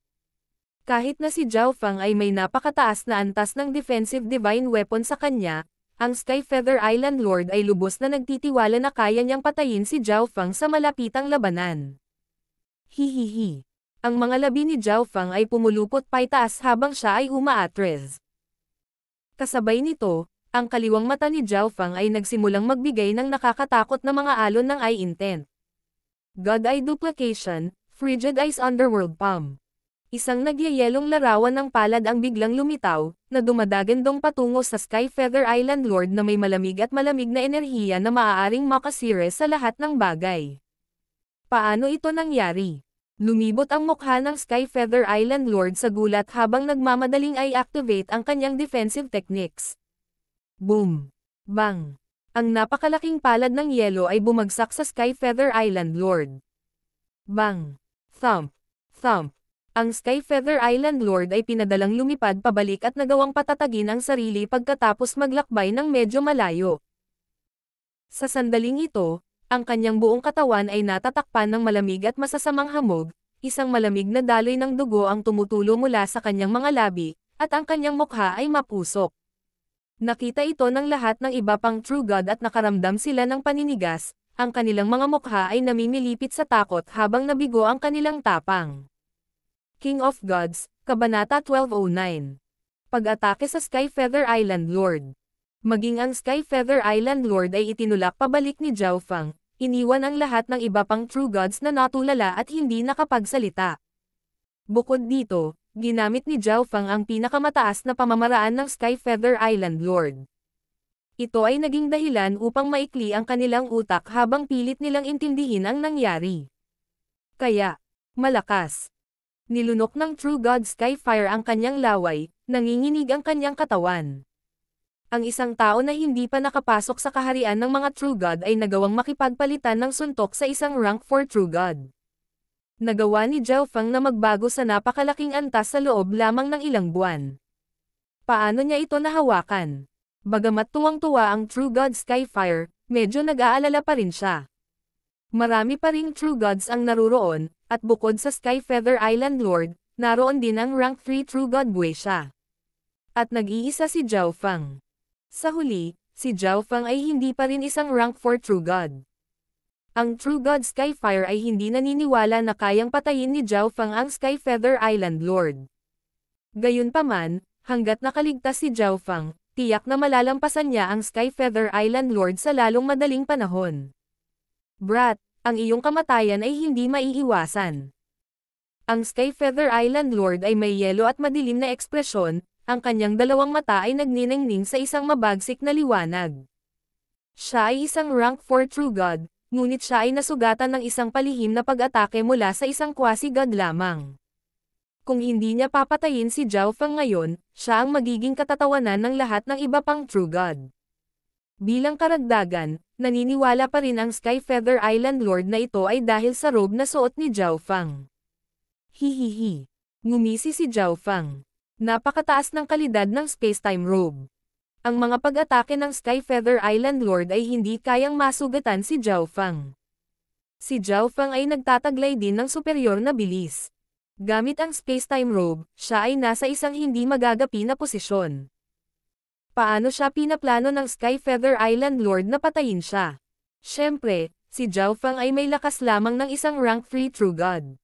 Kahit na si Zhao Fang ay may napakataas na antas ng defensive divine weapon sa kanya, ang Sky Feather Island Lord ay lubos na nagtitiwala na kaya niyang patayin si Zhao Fang sa malapitang labanan. Hihihi. Ang mga labi ni Zhao Fang ay pumulupot paitaas habang siya ay umaatres. Kasabay nito, ang kaliwang mata ni Zhao Fang ay nagsimulang magbigay ng nakakatakot na mga alon ng eye intent. God Eye Duplication, Frigid Eyes Underworld Palm. Isang nagyayelong larawan ng palad ang biglang lumitaw, na dumadagandong patungo sa Sky Feather Island Lord na may malamig at malamig na enerhiya na maaaring makasire sa lahat ng bagay. Paano ito nangyari? Lumibot ang mukha ng Sky Feather Island Lord sa gulat habang nagmamadaling i-activate ang kanyang defensive techniques. Boom! Bang! Ang napakalaking palad ng yelo ay bumagsak sa Sky Feather Island Lord. Bang! Thump! Thump! Ang Sky Feather Island Lord ay pinadalang lumipad pabalik at nagawang patatagin ang sarili pagkatapos maglakbay ng medyo malayo. Sa sandaling ito, ang kanyang buong katawan ay natatakpan ng malamig at masasamang hamog, isang malamig na daloy ng dugo ang tumutulo mula sa kanyang mga labi, at ang kanyang mukha ay mapusok. Nakita ito ng lahat ng iba pang True God at nakaramdam sila ng paninigas, ang kanilang mga mukha ay namimilipit sa takot habang nabigo ang kanilang tapang. King of Gods, Kabanata 1209. Pag-atake sa Sky Feather Island Lord. Maging ang Sky Feather Island Lord ay itinulak pabalik ni Zhao Fang, iniwan ang lahat ng iba pang True Gods na natulala at hindi nakapagsalita. Bukod dito, ginamit ni Zhao Fang ang pinakamataas na pamamaraan ng Sky Feather Island Lord. Ito ay naging dahilan upang maikli ang kanilang utak habang pilit nilang intindihin ang nangyari. Kaya, malakas. Nilunok ng True God Skyfire ang kanyang laway, nanginginig ang kanyang katawan. Ang isang tao na hindi pa nakapasok sa kaharian ng mga True God ay nagawang makipagpalitan ng suntok sa isang rank 4 True God. Nagawa ni Zhao Fang na magbago sa napakalaking antas sa loob lamang ng ilang buwan. Paano niya ito nahawakan? Bagamat tuwang-tuwa ang True God Skyfire, medyo nag-aalala pa rin siya. Marami pa ring True Gods ang naruroon, at bukod sa Sky Feather Island Lord, naroon din ang rank 3 True God Buesha. At nag-iisa si Zhao Fang. Sa huli, si Zhao Fang ay hindi pa rin isang rank 4 True God. Ang True God Skyfire ay hindi naniniwala na kayang patayin ni Zhao Fang ang Sky Feather Island Lord. Gayunpaman, hanggat nakaligtas si Zhao Fang, tiyak na malalampasan niya ang Sky Feather Island Lord sa lalong madaling panahon. Brat, ang iyong kamatayan ay hindi maiiwasan. Ang Sky Feather Island Lord ay may yelo at madilim na ekspresyon, ang kanyang dalawang mata ay nagniningning sa isang mabagsik na liwanag. Siya ay isang rank 4 True God, ngunit siya ay nasugatan ng isang palihim na pag-atake mula sa isang quasi-god lamang. Kung hindi niya papatayin si Zhao Fang ngayon, siya ang magiging katatawanan ng lahat ng iba pang True God. Bilang karagdagan, naniniwala pa rin ang Sky Feather Island Lord na ito ay dahil sa robe na suot ni Zhao Fang. Hihihi. Ngumisi si Zhao Fang. Napakataas ng kalidad ng space-time robe. Ang mga pag-atake ng Sky Feather Island Lord ay hindi kayang masugatan si Zhao Fang. Si Zhao Fang ay nagtataglay din ng superior na bilis. Gamit ang space-time robe, siya ay nasa isang hindi magagapi na posisyon. Paano siya pinaplano ng Sky Feather Island Lord na patayin siya? Siyempre, si Zhao Fang ay may lakas lamang ng isang rank 3 True God.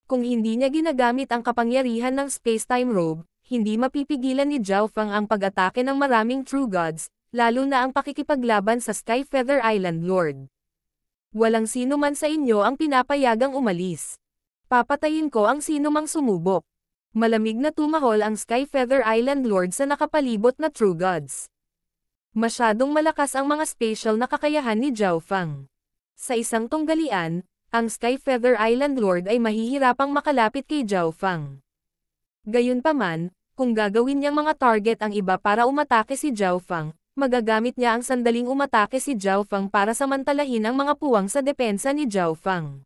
Kung hindi niya ginagamit ang kapangyarihan ng space-time robe, hindi mapipigilan ni Zhao Fang ang pag-atake ng maraming True Gods, lalo na ang pakikipaglaban sa Sky Feather Island Lord. Walang sino man sa inyo ang pinapayagang umalis. Papatayin ko ang sino mang sumubok. Malamig na tumahol ang Sky Feather Island Lord sa nakapalibot na True Gods. Masyadong malakas ang mga spatial na kakayahan ni Zhao Fang. Sa isang tunggalian, ang Sky Feather Island Lord ay mahihirapang makalapit kay Zhao Fang. Gayunpaman, kung gagawin niyang mga target ang iba para umatake si Zhao Fang, magagamit niya ang sandaling umatake si Zhao Fang para samantalahin ang mga puwang sa depensa ni Zhao Fang.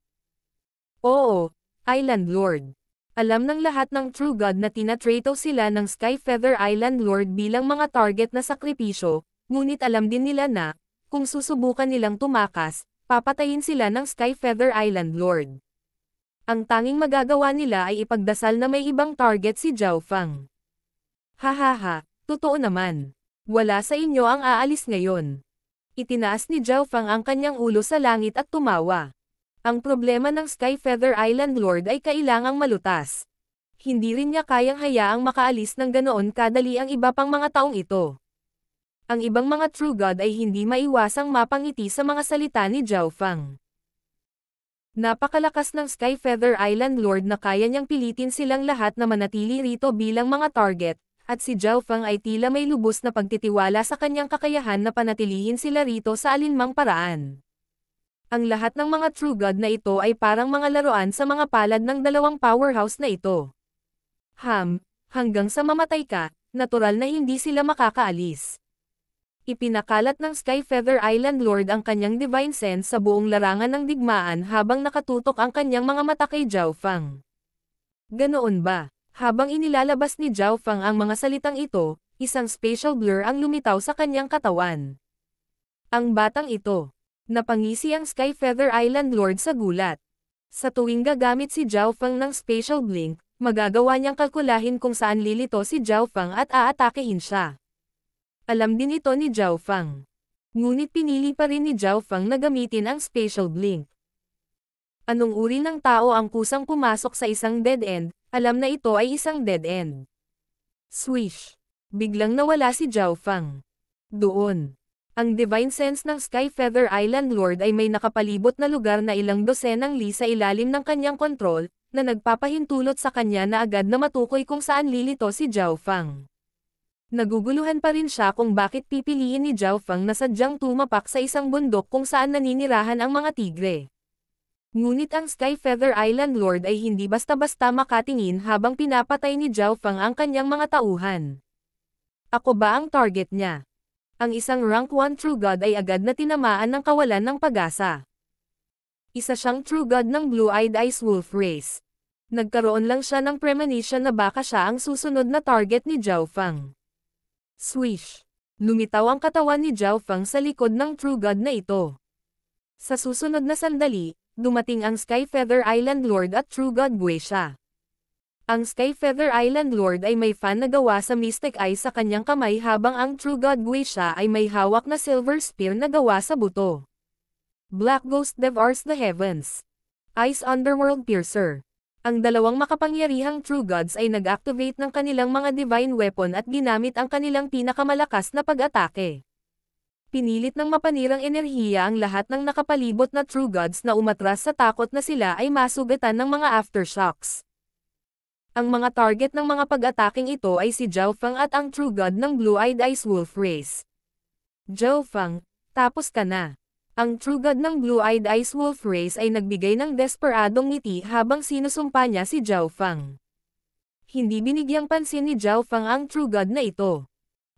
Oo, Island Lord. Alam ng lahat ng True God na tinatrato sila ng Sky Feather Island Lord bilang mga target na sakripisyo, ngunit alam din nila na, kung susubukan nilang tumakas, papatayin sila ng Sky Feather Island Lord. Ang tanging magagawa nila ay ipagdasal na may ibang target si Zhao Fang. Hahaha, totoo naman. Wala sa inyo ang aalis ngayon. Itinaas ni Zhao Fang ang kanyang ulo sa langit at tumawa. Ang problema ng Sky Feather Island Lord ay kailangang malutas. Hindi rin niya kayang hayaang makaalis ng ganoon kadali ang iba pang mga taong ito. Ang ibang mga True God ay hindi maiwasang mapangiti sa mga salita ni Zhao Fang. Napakalakas ng Sky Feather Island Lord na kaya niyang pilitin silang lahat na manatili rito bilang mga target, at si Zhao Fang ay tila may lubos na pagtitiwala sa kanyang kakayahan na panatilihin sila rito sa alinmang paraan. Ang lahat ng mga True God na ito ay parang mga laruan sa mga palad ng dalawang powerhouse na ito. Hanggang sa mamatay ka, natural na hindi sila makakaalis. Ipinakalat ng Sky Feather Island Lord ang kanyang Divine Sense sa buong larangan ng digmaan habang nakatutok ang kanyang mga mata kay Zhao Fang. Ganoon ba? Habang inilalabas ni Zhao Fang ang mga salitang ito, isang spatial blur ang lumitaw sa kanyang katawan. Ang batang ito. Napangisi ang Sky Feather Island Lord sa gulat. Sa tuwing gagamit si Zhao Fang ng spatial blink, magagawa niyang kalkulahin kung saan lilito si Zhao Fang at aatakehin siya. Alam din ito ni Zhao Fang. Ngunit pinili pa rin ni Zhao Fang na gamitin ang spatial blink. Anong uri ng tao ang kusang pumasok sa isang dead end, alam na ito ay isang dead end. Swish! Biglang nawala si Zhao Fang. Doon. Ang Divine Sense ng Sky Feather Island Lord ay may nakapalibot na lugar na ilang dosenang li sa ilalim ng kanyang kontrol, na nagpapahintulot sa kanya na agad na matukoy kung saan lilito si Zhao Fang. Naguguluhan pa rin siya kung bakit pipiliin ni Zhao Fang na sadyang tumapak sa isang bundok kung saan naninirahan ang mga tigre. Ngunit ang Sky Feather Island Lord ay hindi basta-basta makatingin habang pinapatay ni Zhao Fang ang kanyang mga tauhan. Ako ba ang target niya? Ang isang rank 1 True God ay agad na tinamaan ng kawalan ng pag-asa. Isa siyang True God ng Blue-Eyed Ice Wolf race. Nagkaroon lang siya ng premonition na baka siya ang susunod na target ni Zhao Fang. Swish! Lumitaw ang katawan ni Zhao Fang sa likod ng True God na ito. Sa susunod na sandali, dumating ang Sky Feather Island Lord at True God Guisha. Ang Sky Feather Island Lord ay may fan na gawa sa Mystic Eye sa kanyang kamay habang ang True God Guisha ay may hawak na Silver Spear na gawa sa buto. Black Ghost Devours the Heavens. Ice Underworld Piercer. Ang dalawang makapangyarihang True Gods ay nag-activate ng kanilang mga divine weapon at ginamit ang kanilang pinakamalakas na pag-atake. Pinilit ng mapanirang enerhiya ang lahat ng nakapalibot na True Gods na umatras sa takot na sila ay masugatan ng mga aftershocks. Ang mga target ng mga pag-ataking ito ay si Zhao Fang at ang True God ng Blue-Eyed Ice Wolf race. Zhao Fang, tapos ka na. Ang True God ng Blue-Eyed Ice Wolf race ay nagbigay ng desperadong ngiti habang sinusumpa niya si Zhao Fang. Hindi binigyang pansin ni Zhao Fang ang True God na ito.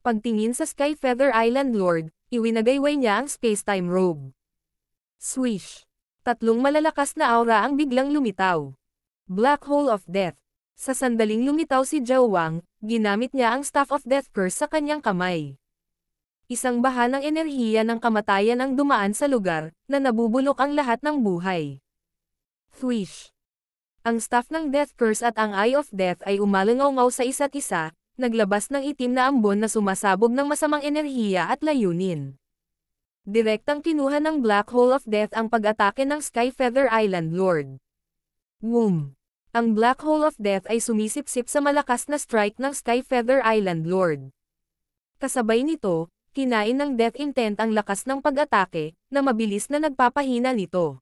Pagtingin sa Sky Feather Island Lord, iwinagayway niya ang space-time robe. Swish! Tatlong malalakas na aura ang biglang lumitaw. Black Hole of Death. Sa sandaling lumitaw si Zhao Wang, ginamit niya ang Staff of Death Curse sa kanyang kamay. Isang baha ng enerhiya ng kamatayan ang dumaan sa lugar, na nabubulok ang lahat ng buhay. Swish! Ang Staff ng Death Curse at ang Eye of Death ay umalangaw sa isa't isa, naglabas ng itim na ambon na sumasabog ng masamang enerhiya at layunin. Direktang kinuha ng Black Hole of Death ang pag-atake ng Sky Feather Island Lord. Boom! Ang Black Hole of Death ay sumisipsip sa malakas na strike ng Sky Feather Island Lord. Kasabay nito, kinain ng Death Intent ang lakas ng pag-atake, na mabilis na nagpapahina nito.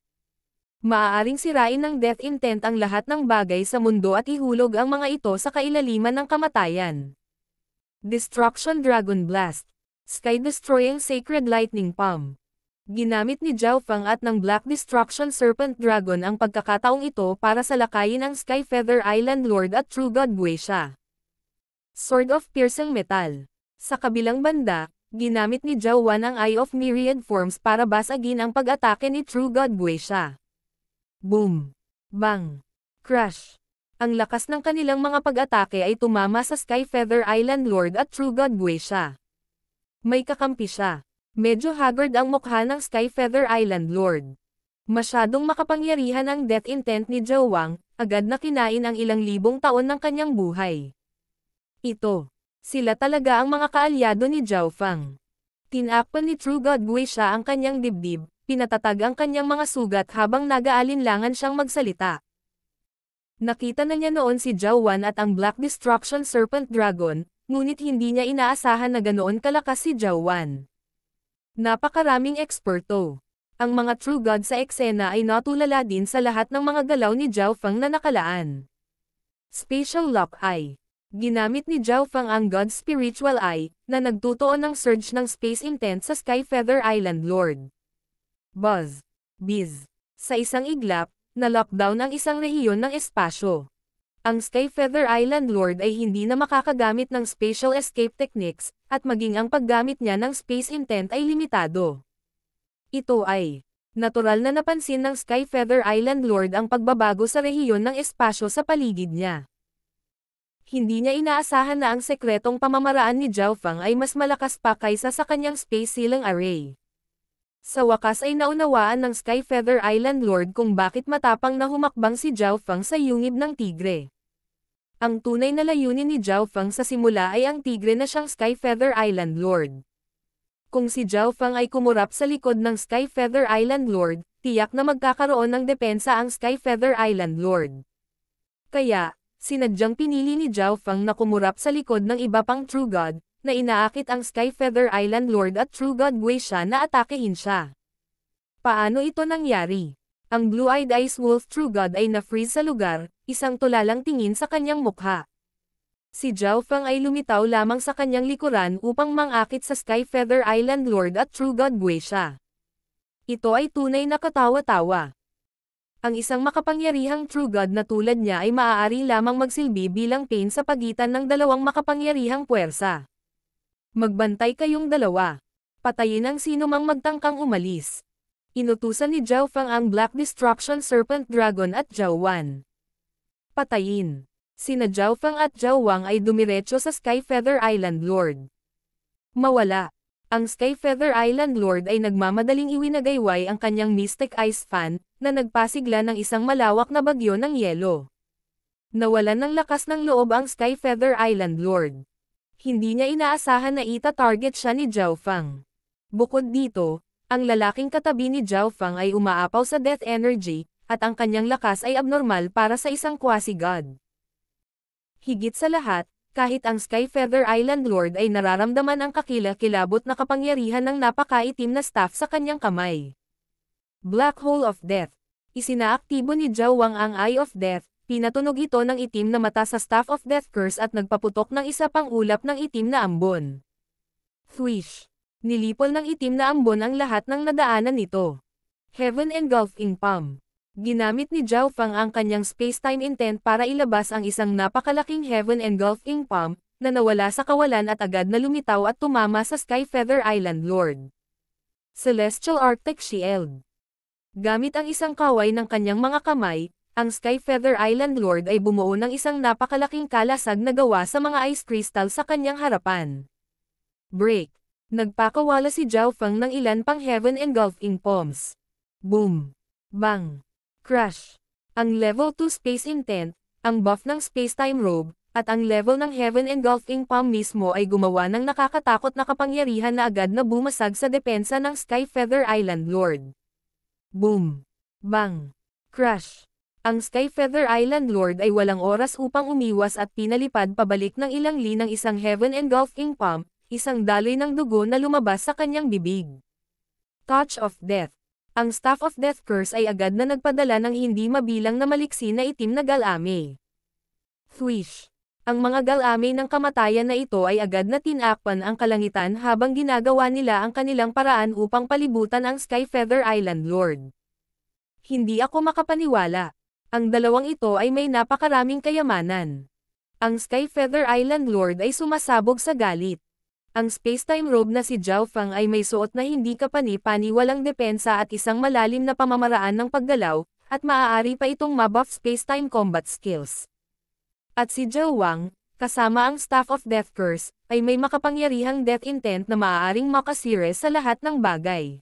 Maaaring sirain ng Death Intent ang lahat ng bagay sa mundo at ihulog ang mga ito sa kailaliman ng kamatayan. Destruction Dragon Blast. Sky Destroying Sacred Lightning Palm. Ginamit ni Zhao Feng at ng Black Destruction Serpent Dragon ang pagkakataong ito para salakayin ang Skyfeather Island Lord at True God Guixia. Sword of Piercing Metal. Sa kabilang banda, ginamit ni Zhao Wan ang Eye of Myriad Forms para basagin ang pag-atake ni True God Guixia. Boom! Bang! Crash! Ang lakas ng kanilang mga pag-atake ay tumama sa Skyfeather Island Lord at True God Guixia. May kakampi siya. Medyo haggard ang mukha ng Skyfeather Island Lord. Masyadong makapangyarihan ang death intent ni Zhao Wang, agad na kinain ang ilang libong taon ng kanyang buhay. Sila talaga ang mga kaalyado ni Zhao Feng. Tinakpan ni True God Guixia ang kanyang dibdib, pinatatag ang kanyang mga sugat habang nag-aalinlangan siyang magsalita. Nakita na niya noon si Zhao Wan at ang Black Destruction Serpent Dragon, ngunit hindi niya inaasahan na ganoon kalakas si Zhao Wan. Napakaraming eksperto. Ang mga True God sa eksena ay natulala din sa lahat ng mga galaw ni Zhao Feng na nakalaan. Spatial Lock Eye. Ginamit ni Zhao Feng ang God's Spiritual Eye, na nagtutuon ng surge ng space intent sa Skyfeather Island Lord. Buzz. Biz. Sa isang iglap, na-lockdown ang isang rehiyon ng espasyo. Ang Skyfeather Island Lord ay hindi na makakagamit ng spatial escape techniques, at maging ang paggamit niya ng space intent ay limitado. Ito ay natural na napansin ng Skyfeather Island Lord ang pagbabago sa rehiyon ng espasyo sa paligid niya. Hindi niya inaasahan na ang sekretong pamamaraan ni Zhao Feng ay mas malakas pa kaysa sa kanyang space ceiling array. Sa wakas ay naunawaan ng Skyfeather Island Lord kung bakit matapang na humakbang si Zhao Feng sa yungib ng tigre. Ang tunay na layunin ni Zhao Feng sa simula ay ang tigre na siyang Skyfeather Island Lord. Kung si Zhao Feng ay kumurap sa likod ng Skyfeather Island Lord, tiyak na magkakaroon ng depensa ang Skyfeather Island Lord. Kaya, sinadyang pinili ni Zhao Feng na kumurap sa likod ng iba pang True God, na inaakit ang Skyfeather Island Lord at True God Guixia na atakehin siya. Paano ito nangyari? Ang Blue-Eyed Ice Wolf True God ay na-freeze sa lugar, isang tulalang tingin sa kanyang mukha. Si Zhao Feng ay lumitaw lamang sa kanyang likuran upang mangakit sa Skyfeather Island Lord at True God Guixia. Ito ay tunay na katawa-tawa. Ang isang makapangyarihang True God na tulad niya ay maaari lamang magsilbi bilang pain sa pagitan ng dalawang makapangyarihang puwersa. Magbantay kayong dalawa. Patayin ang sinumang magtangkang umalis. Inutusan ni Zhao Feng ang Black Destruction Serpent Dragon at Zhao Wan. Patayin. Sina Zhao Feng at Zhao Wang ay dumiretso sa Skyfeather Island Lord. Mawala. Ang Skyfeather Island Lord ay nagmamadaling iwinagayway ang kanyang Mystic Ice Fan, na nagpasigla ng isang malawak na bagyo ng yelo. Nawalan ng lakas ng loob ang Skyfeather Island Lord. Hindi niya inaasahan na ita-target siya ni Zhao Feng. Bukod dito, ang lalaking katabi ni Zhao Feng ay umaapaw sa death energy, at ang kanyang lakas ay abnormal para sa isang quasi-god. Higit sa lahat, kahit ang Skyfeather Island Lord ay nararamdaman ang kakilakilabot na kapangyarihan ng napakaitim na staff sa kanyang kamay. Black Hole of Death. Isinaaktibo ni Zhao Wang ang Eye of Death, pinatunog ito ng itim na mata sa Staff of Death Curse at nagpaputok ng isa pang ulap ng itim na ambon. Thwish. Nilipol ng itim na ambon ang lahat ng nadaanan nito. Heaven Engulfing Palm. Ginamit ni Zhao Feng ang kanyang space-time intent para ilabas ang isang napakalaking Heaven Engulfing Palm, na nawala sa kawalan at agad na lumitaw at tumama sa Skyfeather Island Lord. Celestial Arctic Shield. Gamit ang isang kaway ng kanyang mga kamay, ang Skyfeather Island Lord ay bumuo ng isang napakalaking kalasag na gawa sa mga ice crystal sa kanyang harapan. Break. Nagpakawala si Zhao Feng ng ilan pang Heaven Engulfing Palms. Boom! Bang! Crash! Ang Level 2 Space Intent, ang buff ng Space-Time Robe, at ang level ng Heaven Engulfing Palm mismo ay gumawa ng nakakatakot na kapangyarihan na agad na bumasag sa depensa ng Skyfeather Island Lord. Boom! Bang! Crash! Ang Skyfeather Island Lord ay walang oras upang umiwas at pinalipad pabalik ng ilang li ng isang Heaven Engulfing Palm, isang daloy ng dugo na lumabas sa kanyang bibig. Touch of Death. Ang Staff of Death Curse ay agad na nagpadala ng hindi mabilang na maliksi na itim na galame. Thwish. Ang mga galamay ng kamatayan na ito ay agad na tinakpan ang kalangitan habang ginagawa nila ang kanilang paraan upang palibutan ang Skyfeather Island Lord. Hindi ako makapaniwala. Ang dalawang ito ay may napakaraming kayamanan. Ang Skyfeather Island Lord ay sumasabog sa galit. Ang spacetime robe na si Zhao Fang ay may suot na hindi kapani-pani, walang depensa at isang malalim na pamamaraan ng paggalaw, at maaari pa itong mabuff spacetime combat skills. At si Zhao Wang, kasama ang Staff of Death Curse, ay may makapangyarihang death intent na maaaring makasire sa lahat ng bagay.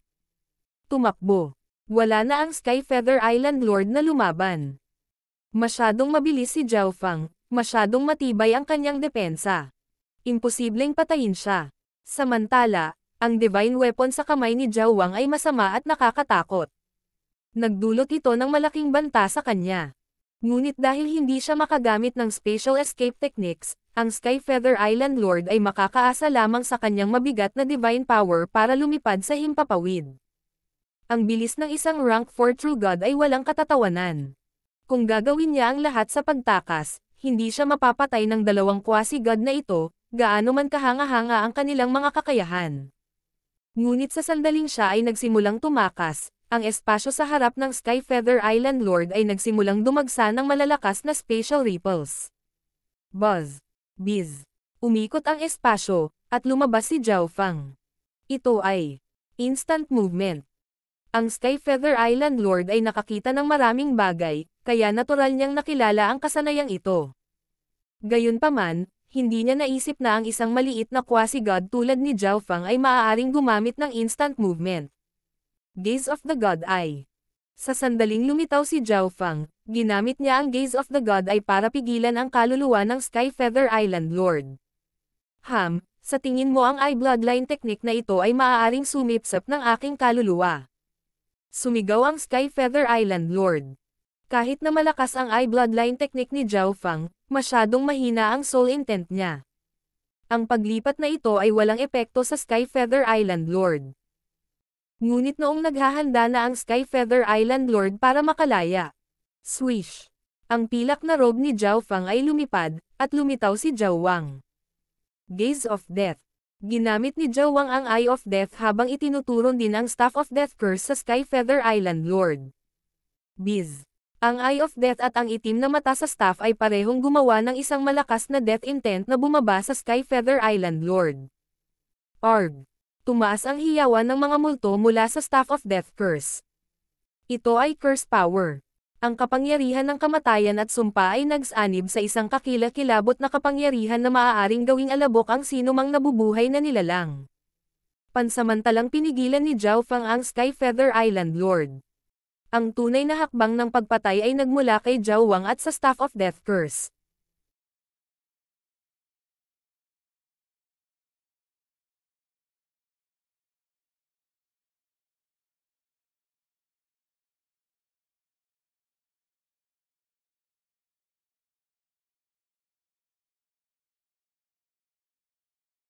Tumakbo. Wala na ang Skyfeather Island Lord na lumaban. Masyadong mabilis si Zhao Fang, masyadong matibay ang kanyang depensa. Imposibleng patayin siya. Samantala, ang divine weapon sa kamay ni Zhao Wang ay masama at nakakatakot. Nagdulot ito ng malaking banta sa kanya. Ngunit dahil hindi siya makagamit ng spatial escape techniques, ang Skyfeather Island Lord ay makakaasa lamang sa kanyang mabigat na divine power para lumipad sa himpapawid. Ang bilis ng isang rank 4 True God ay walang katatawanan. Kung gagawin niya ang lahat sa pagtakas, hindi siya mapapatay ng dalawang quasi-god na ito, gaano man kahanga-hanga ang kanilang mga kakayahan. Ngunit sa sandaling siya ay nagsimulang tumakas, ang espasyo sa harap ng Skyfeather Island Lord ay nagsimulang dumagsa ng malalakas na spatial ripples. Buzz. Bizz. Umikot ang espasyo, at lumabas si Zhao Fang. Ito ay instant movement. Ang Skyfeather Island Lord ay nakakita ng maraming bagay, kaya natural niyang nakilala ang kasanayang ito. Gayunpaman, hindi niya naisip na ang isang maliit na quasi-god tulad ni Zhao Fang ay maaaring gumamit ng instant movement. Gaze of the God Eye. Sa sandaling lumitaw si Zhao Fang, ginamit niya ang Gaze of the God Eye para pigilan ang kaluluwa ng Skyfeather Island Lord. Sa tingin mo ang Eye Bloodline technique na ito ay maaaring sumipsap ng aking kaluluwa? Sumigaw ang Skyfeather Island Lord. Kahit na malakas ang Eye Bloodline technique ni Zhao Fang, masyadong mahina ang soul intent niya. Ang paglipat na ito ay walang epekto sa Skyfeather Island Lord. Ngunit noong naghahanda na ang Skyfeather Island Lord para makalaya, swish! Ang pilak na robe ni Zhao Fang ay lumipad, at lumitaw si Zhao Wang. Gaze of Death. Ginamit ni Zhao Wang ang Eye of Death habang itinuturon din ang Staff of Death Curse sa Skyfeather Island Lord. Bizz. Ang Eye of Death at ang itim na mata sa staff ay parehong gumawa ng isang malakas na death intent na bumaba sa Skyfeather Island Lord. Arg! Tumaas ang hiyawan ng mga multo mula sa Staff of Death Curse. Ito ay curse power. Ang kapangyarihan ng kamatayan at sumpa ay nagsanib sa isang kakilakilabot na kapangyarihan na maaaring gawing alabok ang sinumang nabubuhay na nilalang. Pansamantalang pinigilan ni Zhao Fang ang Skyfeather Island Lord. Ang tunay na hakbang ng pagpatay ay nagmula kay Zhao Wang at sa Staff of Death Curse.